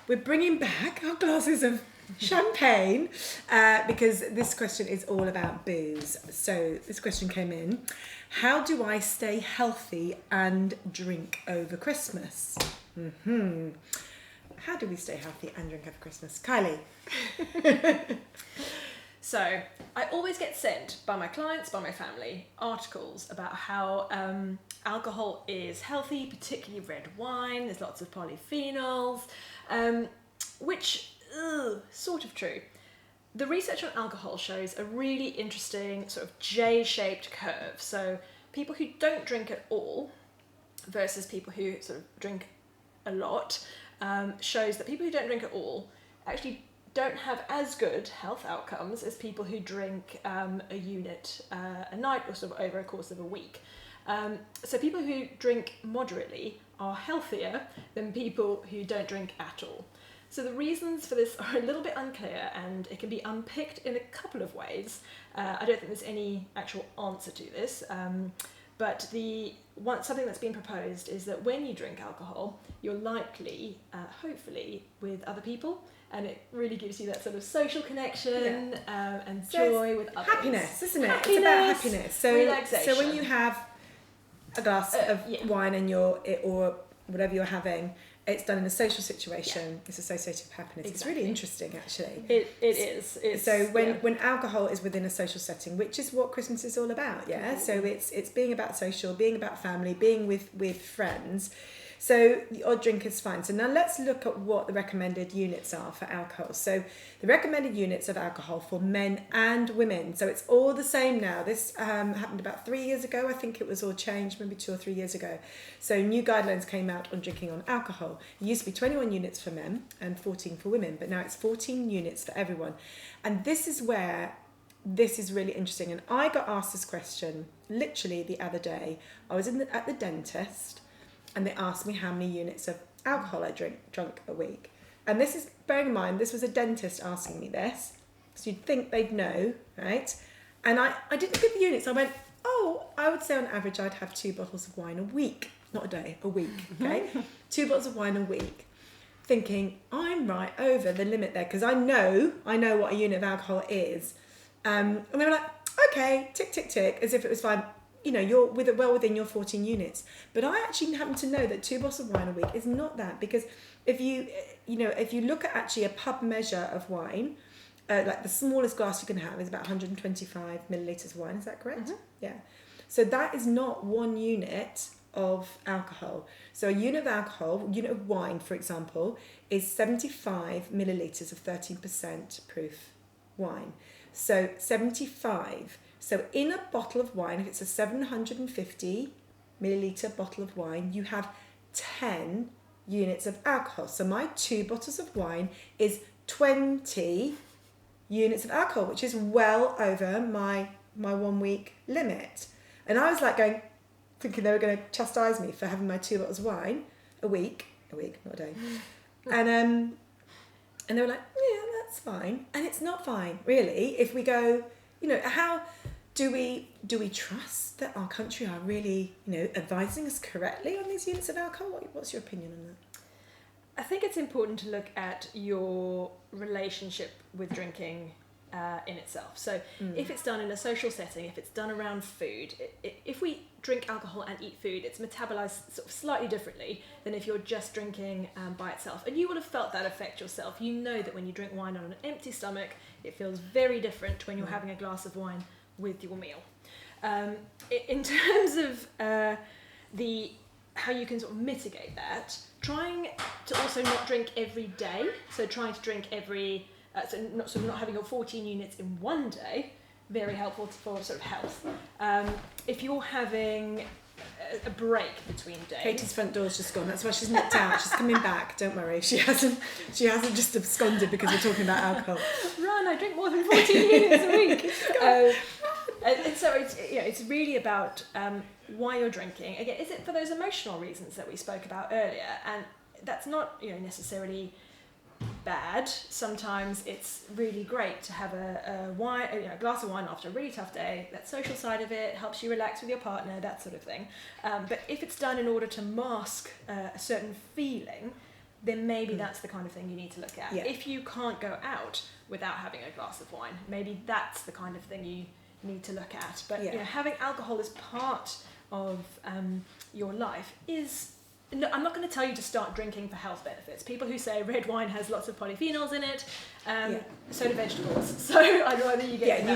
we're bringing back our glasses of champagne because this question is all about booze. So this question came in: how do I stay healthy and drink over Christmas? How do we stay healthy and drink over Christmas? Kylie. So I always get sent by my clients, by my family, articles about how alcohol is healthy, particularly red wine. There's lots of polyphenols, which sort of true. The research on alcohol shows a really interesting sort of J-shaped curve. So people who don't drink at all versus people who sort of drink a lot shows that people who don't drink at all actually don't have as good health outcomes as people who drink a unit a night or sort of over a course of a week. So people who drink moderately are healthier than people who don't drink at all. So the reasons for this are a little bit unclear, and it can be unpicked in a couple of ways. I don't think there's any actual answer to this, but something that's been proposed is that when you drink alcohol, you're likely, hopefully, with other people, and it really gives you that sort of social connection and joy with others. Happiness, isn't it? It's about happiness. So, relaxation. So when you have a glass of wine and or whatever you're having, it's done in a social situation. It's associated with happiness. Exactly. It's really interesting, actually. It is. So when alcohol is within a social setting, which is what Christmas is all about, yeah. Mm-hmm. So it's being about social, being about family, being with friends. So the odd drink is fine. So now let's look at what the recommended units are for alcohol. So the recommended units of alcohol for men and women. So it's all the same now. This happened about 3 years ago. I think it was all changed, maybe 2 or 3 years ago. So new guidelines came out on drinking on alcohol. It used to be 21 units for men and 14 for women, but now it's 14 units for everyone. And this is where this is really interesting. And I got asked this question literally the other day. I was at the dentist, and they asked me how many units of alcohol I drunk a week. And this is, bearing in mind, this was a dentist asking me this, so you'd think they'd know, right? And I didn't give the units. I went, I would say on average I'd have 2 bottles of wine a week. Not a day, a week, okay? 2 bottles of wine a week. Thinking, I'm right over the limit there, because I know what a unit of alcohol is. And they were like, okay, tick, tick, tick, as if it was fine. You know, you're well within your 14 units. But I actually happen to know that 2 bottles of wine a week is not that, because if you look at actually a pub measure of wine, like the smallest glass you can have is about 125 millilitres of wine. Is that correct? Mm-hmm. Yeah. So that is not 1 unit of alcohol. So a unit of alcohol, unit of wine, for example, is 75 millilitres of 13% proof wine. So 75. So in a bottle of wine, if it's a 750 milliliter bottle of wine, you have 10 units of alcohol. So my 2 bottles of wine is 20 units of alcohol, which is well over my 1 week limit. And I was like thinking they were going to chastise me for having my 2 bottles of wine a week, not a day. And they were like, yeah, that's fine. And it's not fine, really. If we go, how do we trust that our country are really, advising us correctly on these units of alcohol? What's your opinion on that? I think it's important to look at your relationship with drinking in itself. So if it's done in a social setting, if it's done around food, if we drink alcohol and eat food, it's metabolized sort of slightly differently than if you're just drinking by itself. And you will have felt that affect yourself. You know that when you drink wine on an empty stomach, it feels very different to when you're having a glass of wine with your meal. In terms of how you can sort of mitigate that, trying to also not drink every day. So trying to drink not having your 14 units in one day, very helpful for sort of health. If you're having a break between days. Katie's front door's just gone. That's why she's nipped out. She's coming back. Don't worry. She hasn't just absconded because we're talking about alcohol. Run! I drink more than 14 units a week. And so it's really about why you're drinking. Again, is it for those emotional reasons that we spoke about earlier? And that's not necessarily bad. Sometimes it's really great to have a glass of wine after a really tough day. That social side of it helps you relax with your partner, that sort of thing. But if it's done in order to mask a certain feeling, then maybe that's the kind of thing you need to look at. Yeah. If you can't go out without having a glass of wine, maybe that's the kind of thing you need to look at. But Yeah. having alcohol as part of your life is... No, I'm not going to tell you to start drinking for health benefits. People who say red wine has lots of polyphenols in it, so do vegetables. So I'd rather you get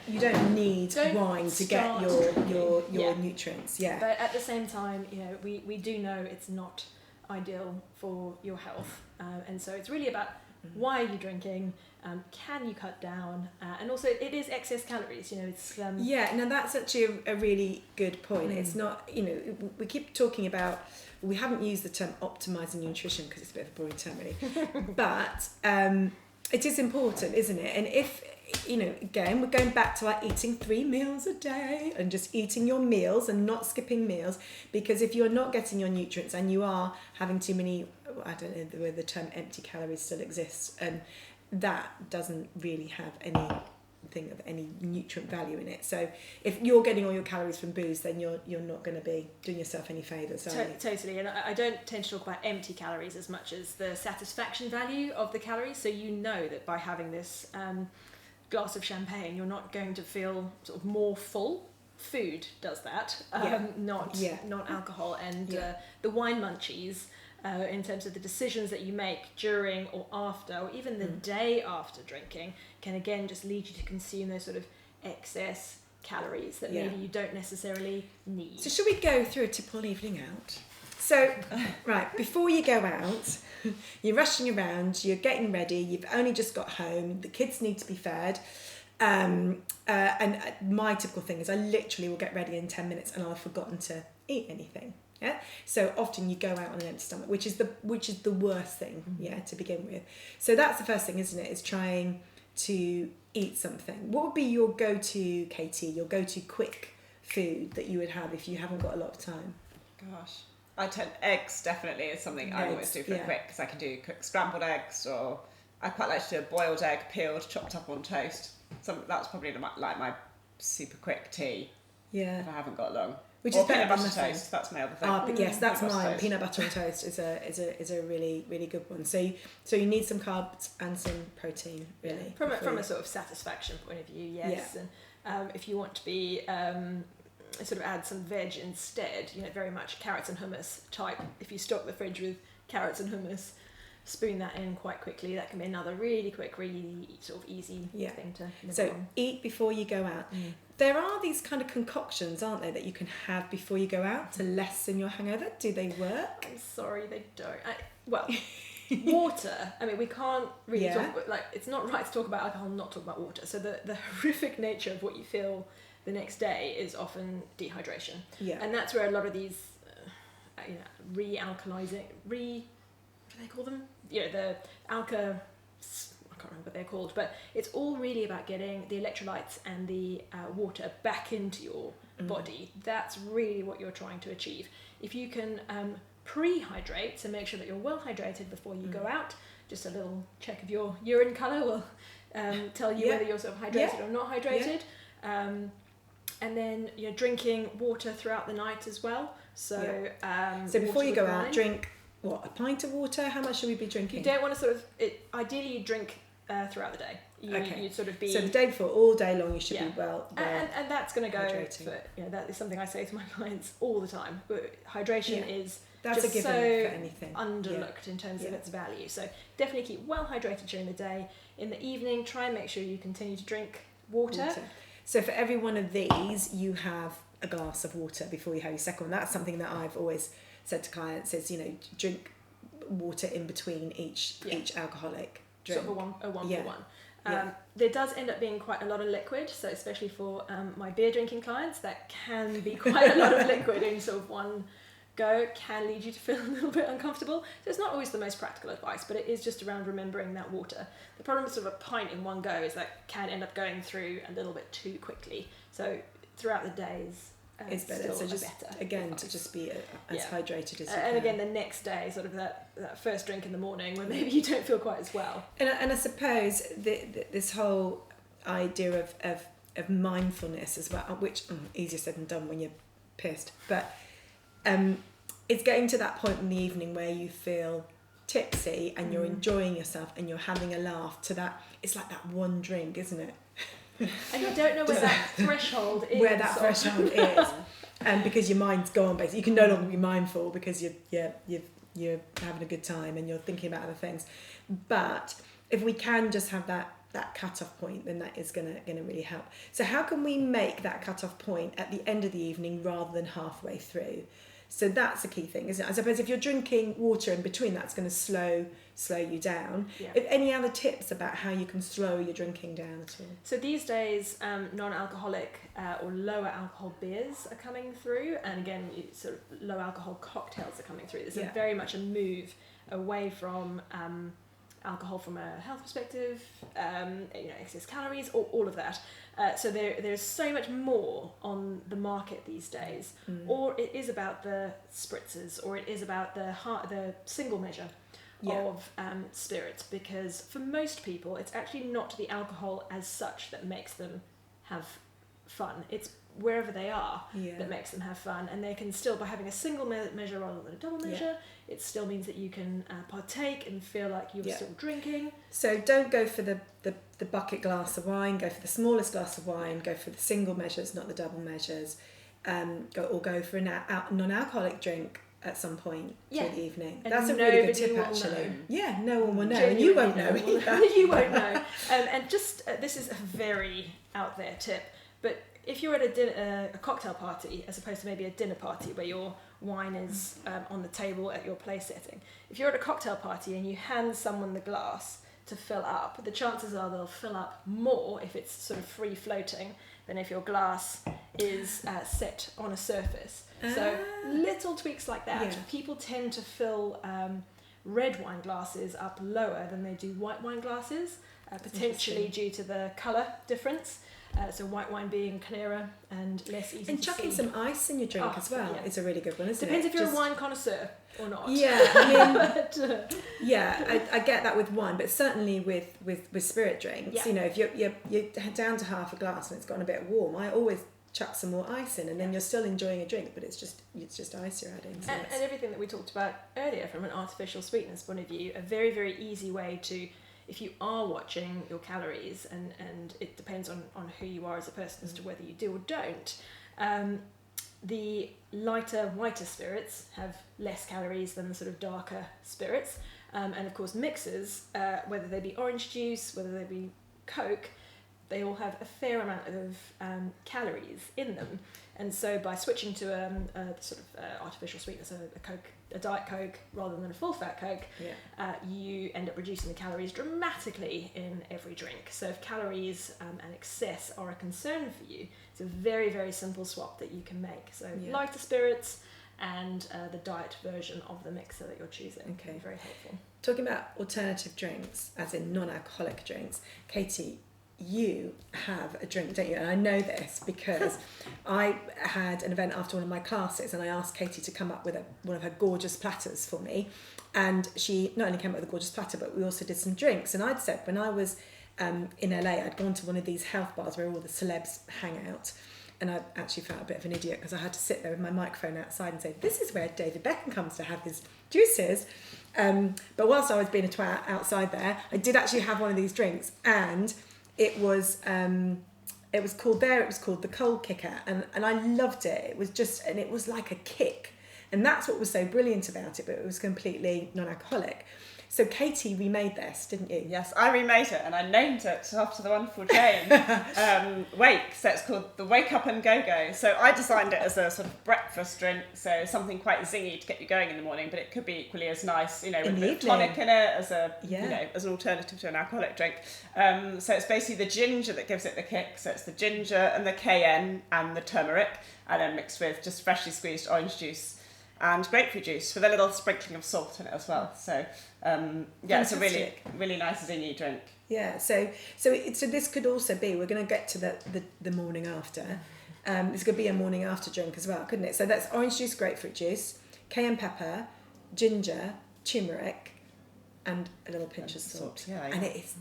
you don't need wine to get your nutrients. Yeah. But at the same time, we do know it's not ideal for your health, and so it's really about why are you drinking, can you cut down, and also it is excess calories. It's now that's actually a really good point. It's not, we keep talking about, we haven't used the term optimizing nutrition because it's a bit of a boring term really, but it is important, isn't it? And if again, we're going back to eating 3 meals a day and just eating your meals and not skipping meals, because if you're not getting your nutrients and you are having too many, I don't know whether the term empty calories still exists, and that doesn't really have anything of any nutrient value in it. So if you're getting all your calories from booze, then you're not going to be doing yourself any favours, are you? Totally. And I don't tend to talk about empty calories as much as the satisfaction value of the calories. So that by having this glass of champagne, you're not going to feel sort of more full. Food does that, not alcohol. And the wine munchies, in terms of the decisions that you make during or after, or even the day after drinking, can again just lead you to consume those sort of excess calories that maybe you don't necessarily need. So should we go through a typical evening out? So, right, before you go out, you're rushing around, you're getting ready, you've only just got home, the kids need to be fed. And my typical thing is I literally will get ready in 10 minutes and I'll have forgotten to eat anything. Yeah. So often you go out on an empty stomach, which is the worst thing, to begin with. So that's the first thing, isn't it? Is trying to eat something. What would be your go-to, Katie, your go-to quick food that you would have if you haven't got a lot of time? Gosh. Eggs definitely is something I always do for quick, because I can do quick scrambled eggs, or I quite like to do a boiled egg, peeled, chopped up on toast. That's probably like my super quick tea. Yeah. If I haven't got long. Which or is better peanut than butter toast. That's my other thing. But yes, that's mine. Toast. Peanut butter on toast is a really, really good one. So you need some carbs and some protein, really. From a sort of satisfaction point of view, yes. Yeah. And if you want to be sort of add some veg instead, very much carrots and hummus type. If you stock the fridge with carrots and hummus, spoon that in quite quickly. That can be another really quick, really sort of easy thing to live So on. Eat before you go out. There are these kind of concoctions, aren't there, that you can have before you go out to lessen your hangover. Do they work? I'm sorry, they don't. Water. I mean, we can't really talk about, it's not right to talk about alcohol and not talk about water. So the horrific nature of what you feel the next day is often dehydration. Yeah. And that's where a lot of these re-alkalizing, what do they call them? The alka, I can't remember what they're called, but it's all really about getting the electrolytes and the water back into your body. That's really what you're trying to achieve. If you can pre-hydrate, so make sure that you're well hydrated before you go out, just a little check of your urine colour will tell you whether you're sort of hydrated or not hydrated. And then you're drinking water throughout the night as well. So so before you go out, drink a pint of water? How much should we be drinking? You don't want to sort of... ideally, you drink throughout the day. You'd sort of be... So the day before, all day long, you should be well and that's going to go hydrating. For... that is something I say to my clients all the time. Hydration is that's just a given so for anything. Underlooked in terms of its value. So definitely keep well hydrated during the day. In the evening, try and make sure you continue to drink water. So for every one of these, you have a glass of water before you have your second one. That's something that I've always said to clients is, drink water in between each alcoholic drink. Sort of a one for one. There does end up being quite a lot of liquid, so especially for my beer drinking clients, that can be quite a lot of liquid in sort of one go, can lead you to feel a little bit uncomfortable. So it's not always the most practical advice, but it is just around remembering that water. The problem with sort of a pint in one go is that can end up going through a little bit too quickly. So throughout the days, it's better. So just again to just be as hydrated as you can. And again, the next day, sort of that first drink in the morning, where maybe you don't feel quite as well. And I suppose this whole idea of mindfulness as well, which easier said than done when you're pissed, but it's getting to that point in the evening where you feel tipsy and you're enjoying yourself and you're having a laugh to that. It's like that one drink, isn't it? And you don't know where that threshold is. Where that threshold is. And because your mind's gone, basically, you can no longer be mindful because you're having a good time and you're thinking about other things. But if we can just have that cut-off point, then that is gonna really help. So how can we make that cut-off point at the end of the evening rather than halfway through? So that's a key thing, isn't it? I suppose if you're drinking water in between, that's going to slow you down. Yeah. If any other tips about how you can slow your drinking down at all? So these days, non-alcoholic or lower alcohol beers are coming through, and again, sort of low alcohol cocktails are coming through. There's very much a move away from alcohol from a health perspective, excess calories, all of that. So there's so much more on the market these days, or it is about the spritzers, or it is about the single measure of spirits, because for most people it's actually not the alcohol as such that makes them have fun. It's wherever they are that makes them have fun, and they can still, by having a single measure rather than a double measure, it still means that you can partake and feel like you're still drinking. So don't go for the bucket glass of wine, go for the smallest glass of wine, go for the single measures, not the double measures, go for a non-alcoholic drink at some point through the evening. And that's a really good tip, actually. Know. Yeah, no one will know, Genuinely and you won't know either. You won't know. And just this is a very out there tip, but if you're at a cocktail party, as opposed to maybe a dinner party where your wine is on the table at your place setting, if you're at a cocktail party and you hand someone the glass to fill up, the chances are they'll fill up more if it's sort of free floating than if your glass is set on a surface. So little tweaks like that. Yeah. People tend to fill red wine glasses up lower than they do white wine glasses, potentially due to the colour difference. So white wine being clearer and less easy and to chucking see. some ice in your drink as well is a really good one, isn't Depends it? if you're a wine connoisseur or not. Yeah, I mean, I get that with wine, but certainly with spirit drinks, if you're down to half a glass and it's gotten a bit warm, I always chuck some more ice in, and then you're still enjoying a drink, but it's just ice you're adding. So and everything that we talked about earlier from an artificial sweetness point of view, a very, very easy way to, if you are watching your calories, and it depends on who you are as a person as to whether you do or don't, the lighter, whiter spirits have less calories than the sort of darker spirits. And of course mixers, whether they be orange juice, whether they be Coke, they all have a fair amount of calories in them. And so by switching to a sort of artificial sweetness, a Diet Coke rather than a full fat Coke, you end up reducing the calories dramatically in every drink. So if calories and excess are a concern for you, it's a very, very simple swap that you can make. So lighter spirits and the diet version of the mixer that you're choosing. Okay. Very helpful. Talking about alternative drinks, as in non-alcoholic drinks, Katie, you have a drink, don't you? And I know this because I had an event after one of my classes and I asked Katie to come up with one of her gorgeous platters for me, and she not only came up with a gorgeous platter, but we also did some drinks. And I'd said when I was in LA, I'd gone to one of these health bars where all the celebs hang out, and I actually felt a bit of an idiot because I had to sit there with my microphone outside and say, this is where David Beckham comes to have his juices. But whilst I was being a twat outside there, I did actually have one of these drinks, and it was called the Cold Kicker, and I loved it. It was like a kick, and that's what was so brilliant about it, but it was completely non-alcoholic. So Katie remade this, didn't you? Yes, I remade it, and I named it after the wonderful Jane Wake. So it's called the Wake Up and Go-Go. So I designed it as a sort of breakfast drink, so something quite zingy to get you going in the morning, but it could be equally as nice, with a bit of tonic in it as as an alternative to an alcoholic drink. So it's basically the ginger that gives it the kick. So it's the ginger and the cayenne and the turmeric, and then mixed with just freshly squeezed orange juice and grapefruit juice with a little sprinkling of salt in it as well. So it's a really, really nice zingy drink. Yeah, so this could also be, we're going to get to the morning after. This could be a morning after drink as well, couldn't it? So that's orange juice, grapefruit juice, cayenne pepper, ginger, turmeric, and a little pinch of salt. And it's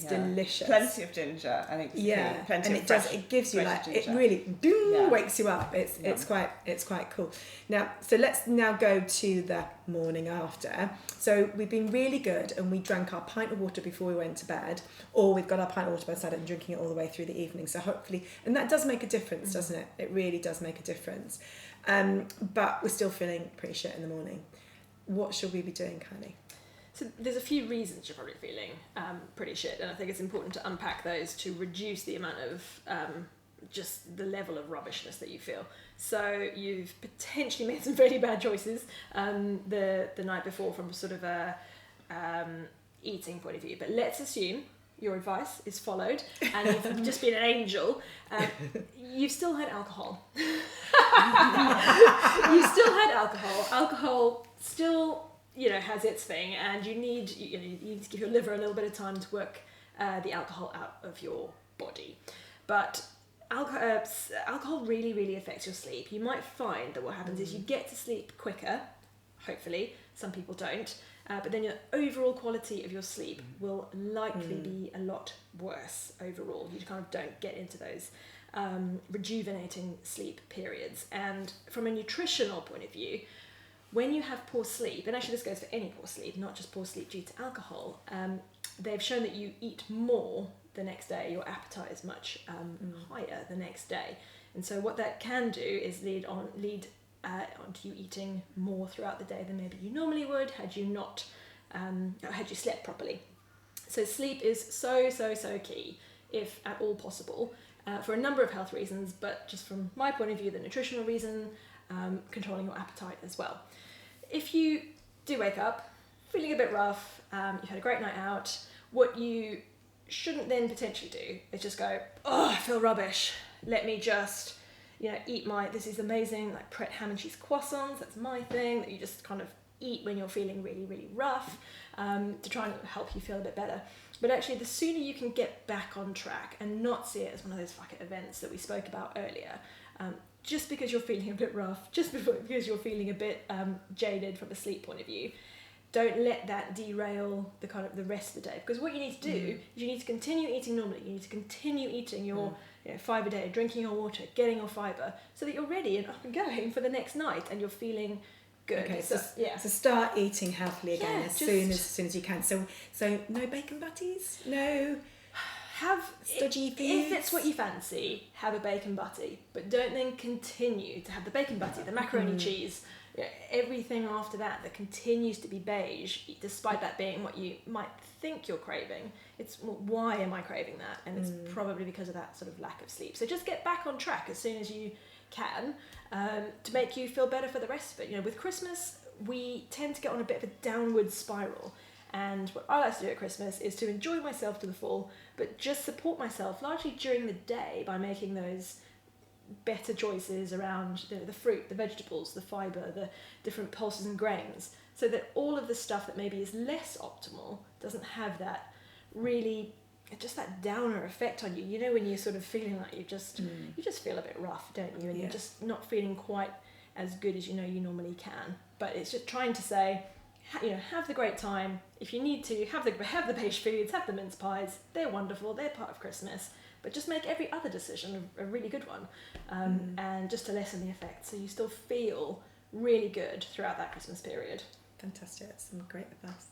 Yeah. delicious. Plenty of ginger, I think. Yeah, Plenty and of it fresh, does. It gives you fresh like ginger. it really wakes you up. It's quite cool. Now, so let's now go to the morning after. So we've been really good, and we drank our pint of water before we went to bed, or we've got our pint of water by the side and drinking it all the way through the evening. So hopefully, and that does make a difference, doesn't it? It really does make a difference. But we're still feeling pretty shit in the morning. What should we be doing, Kylie? So there's a few reasons you're probably feeling pretty shit, and I think it's important to unpack those to reduce the amount of just the level of rubbishness that you feel. So you've potentially made some really bad choices the night before from sort of a eating point of view, but let's assume your advice is followed and you've just been an angel. You've still had alcohol. You still had alcohol. Alcohol still, has its thing, and you need to give your liver a little bit of time to work the alcohol out of your body. But alcohol really, really affects your sleep. You might find that what happens is you get to sleep quicker, hopefully. Some people don't. But then your overall quality of your sleep will likely be a lot worse overall. You kind of don't get into those rejuvenating sleep periods. And from a nutritional point of view, when you have poor sleep, and actually this goes for any poor sleep, not just poor sleep due to alcohol, they've shown that you eat more the next day. Your appetite is much higher the next day. And so what that can do is lead onto you eating more throughout the day than maybe you normally would had you not had you slept properly. So sleep is so key, if at all possible, for a number of health reasons, but just from my point of view, the nutritional reason, controlling your appetite as well. If you do wake up feeling a bit rough, you've had a great night out, what you shouldn't then potentially do is just go, I feel rubbish, let me just eat this is amazing, like Pret ham and cheese croissants, that's my thing, that you just kind of eat when you're feeling really, really rough, to try and help you feel a bit better. But actually, the sooner you can get back on track and not see it as one of those bucket events that we spoke about earlier, just because you're feeling a bit rough, just because you're feeling a bit jaded from a sleep point of view, don't let that derail the rest of the day. Because what you need to do is you need to continue eating normally. You need to continue eating your 5 a day, drinking your water, getting your fibre, so that you're ready and up and going for the next night and you're feeling good. Okay, so start eating healthily again as soon as you can. So no bacon butties, no stodgy foods. If it's what you fancy, have a bacon butty, but don't then continue to have the bacon butty, the macaroni cheese, everything after that continues to be beige, despite that being what you might think you're craving. It's why am I craving that? And it's probably because of that sort of lack of sleep. So just get back on track as soon as you can, to make you feel better for the rest of it. With Christmas, we tend to get on a bit of a downward spiral. And what I like to do at Christmas is to enjoy myself to the full, but just support myself largely during the day by making those better choices around the fruit, the vegetables, the fibre, the different pulses and grains, so that all of the stuff that maybe is less optimal doesn't have that really just that downer effect on you. When you're sort of feeling like you just feel a bit rough, don't you? And you're just not feeling quite as good as you normally can. But it's just trying to say, have the great time. If you need to, have the beige foods, have the mince pies. They're wonderful. They're part of Christmas. But just make every other decision a really good one, and just to lessen the effect, so you still feel really good throughout that Christmas period. Fantastic. That's some great advice.